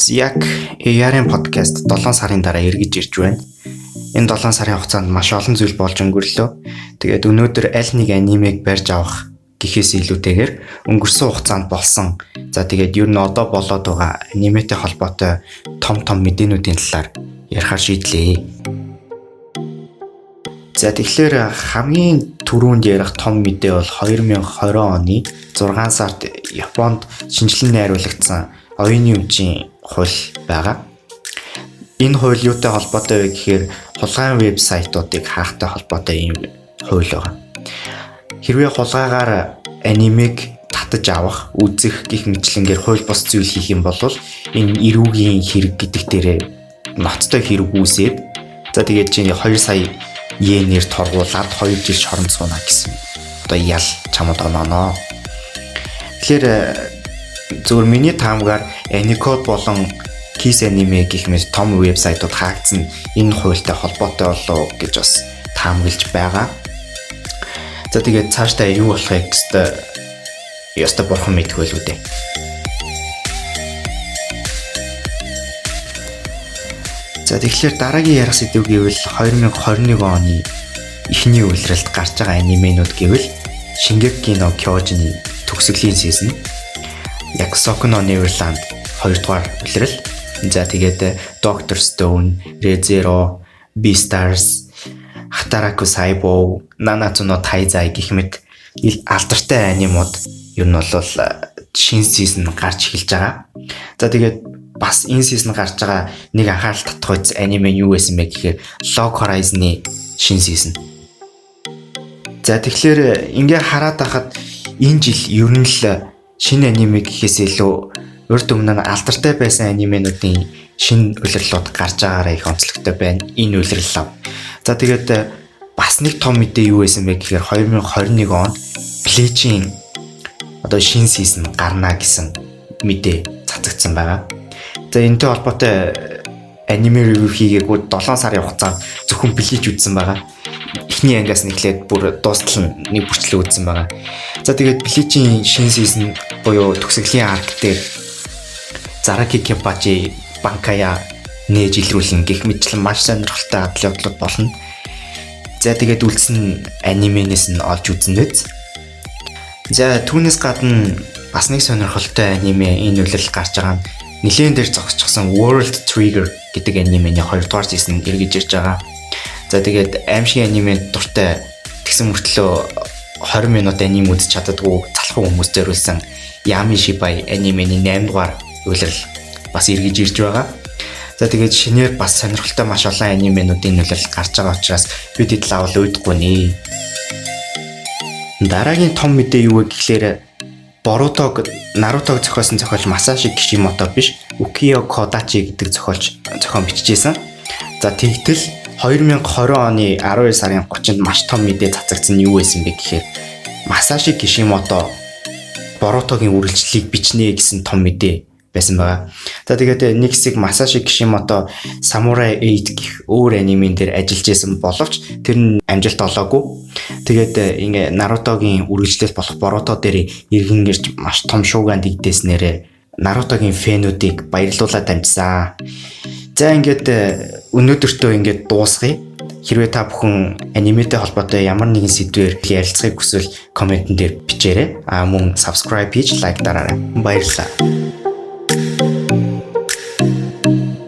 Яг AR-ын подкаст 7 сарын дараа эргэж ирж байна. Энэ 7 сарын хугацаанд маш олон зүйл болж өнгөрлөө. Тэгээд өнөөдөр аль нэг анимыг барьж авах гэхээс илүүтэйгээр өнгөрсөн хугацаанд болсон. За тэгээд ер нь одоо болоод байгаа аниметэй холбоотой том мэдээнүүдийн талаар ярихаар шийдлээ. За тэгэхээр хамгийн түрүүнд ярих том мэдээ бол 2020 оны 6 сард Японд шинжилэн найруулагдсан оюуны өмчийн хууль байгаа. Энэ хууль юутай холбоотой вэ гэхээр хулгайн вебсайтуудыг хаахтай холбоотой юм хууль байгаа. Хэрвээ хулгайгаар анимыг татаж авах, үзэх гэх мэтлэнгээр хууль бус зүйл хийх юм бол энэ эрүүгийн хэрэг гэдэг дээрээ ноцтой хэрэг үүсээд за тэгээд чинь 2 сая йенээр торгуулад 2 жил шоронд сууна гэсэн. Одоо ял чамд оноо. Тэгэхээр зөвхөн миний таамгаар Anicode болон Kiss Anime гэх мэт том вебсайтууд хаагдсан энэ хуультай холбоотой болов гэж бас таамаглаж байгаа. За тэгээд цаашдаа юу болохыг ёстой бурхан мэдгүй л үү дээ. За тэгэхээр дараагийн ярих сэдв гэвэл 2021 оны эхний улиралд гарч байгаа анименууд гэвэл Shingeki no Kyojin төгсгөлийн сизон, Yakusoku no Neverland 2 дугаар улирал. За тэгээд Doctor Stone, Re:Zero, Beastars, Hataraku Saibou, Nanatsu no Taizai гэх мэт алдартай анимууд ер нь бол шинэ сизон гарч эхэлж байгаа. За тэгээд бас энэ сизон гарч байгаа нэг анхаарал татах үз аниме юу байсан бэ гэхээр Log Horizon-ы шинэ сизон. За тэгэхээр ингээ хараад байхад энэ жил ер нь л шинэ аниме гэхээс илүү урд өмнө алдартай байсан анименуудын шинэ улирлууд гарч байгаараа их онцлогтой байна. Энэ улирлаа. За тэгээд бас нэг том мэдээ юу байсан бэ гэхээр 2021 онд Bleach-ийн одоо шинэ сизон гарна гэсэн мэдээ цацагдсан байгаа. За энэтэй холбоотой аниме ревю хийгээгүй 7 сарын хугацаанд зөвхөн Bleach үзсэн байгаа. Эхний ангиас нэглээд бүр дуустал нэг бүрчлээ үзсэн байгаа. За тэгээд Bleach-ийн шинэ сизон буюу төгсгөлийн арк дээр Zaraki Kenpachi Bankaya нээж илрүүлэн гэх мэтлэн маш сонирхолтой адал явдлууд болно. За тэгээд үлдсэн анименээс нь олж үзнэ. За түүнээс гадна бас нэг сонирхолтой аниме энэ улирал гарч байгаа нь нэлээд дээр зогсчихсан World Trigger гэдэг анимений 2 дугаар сизон эргэж ирж байгаа. За тэгээд аимшиг аниме дуртай тэгсэн мөртлөө 20 минут аниме үзэж чаддаггүй залхуу хүмүүс зориулсан Yami Shibai анимений 8 дугаар улирал бас эргэж ирж байгаа. За тэгээд шинээр бас сонирхолтой маш олон анименуудын улирал гарч байгаа учраас бид хэд лавл уудахгүй нэ. Дараагийн том мэдээ юу вэ гэхээр Нарутог зохиосон зохиолч Masashi Kishimoto биш, Ukiyo Kodachi гэдэг зохион бичижсэн. За тэгтэл 2020 оны 12 сарын 30-нд маш том мэдээ цацагдсан юу байсан бэ гэхээр Masashi Kishimoto Боротогийн үргэлжлэлийг бичнэ гэсэн том мэдээ байсан байгаа. За тэгээд нэг хэсэг Masashi Kishimoto Samurai 8 гэх өөр анимен дээр ажиллаж байсан боловч тэр нь амжилт олоогүй. Тэгээд ингээ Нарутогийн үргэлжлэл болох Борото дээр иргэн ирж маш том шуугианд игдээснээрээ Нарутогийн фэнүүдийг баярлуулаад амжсан. За ингээд өнөөдөртөө ингээд дуусгая. Хэрвээ та бүхэн аниметтэй холбоотой ямар нэгэн сэдвээр ярилцахыг хүсвэл комментэн дээр бичээрэй. Мөн subscribe хийж лайк дараарай. Баярлалаа.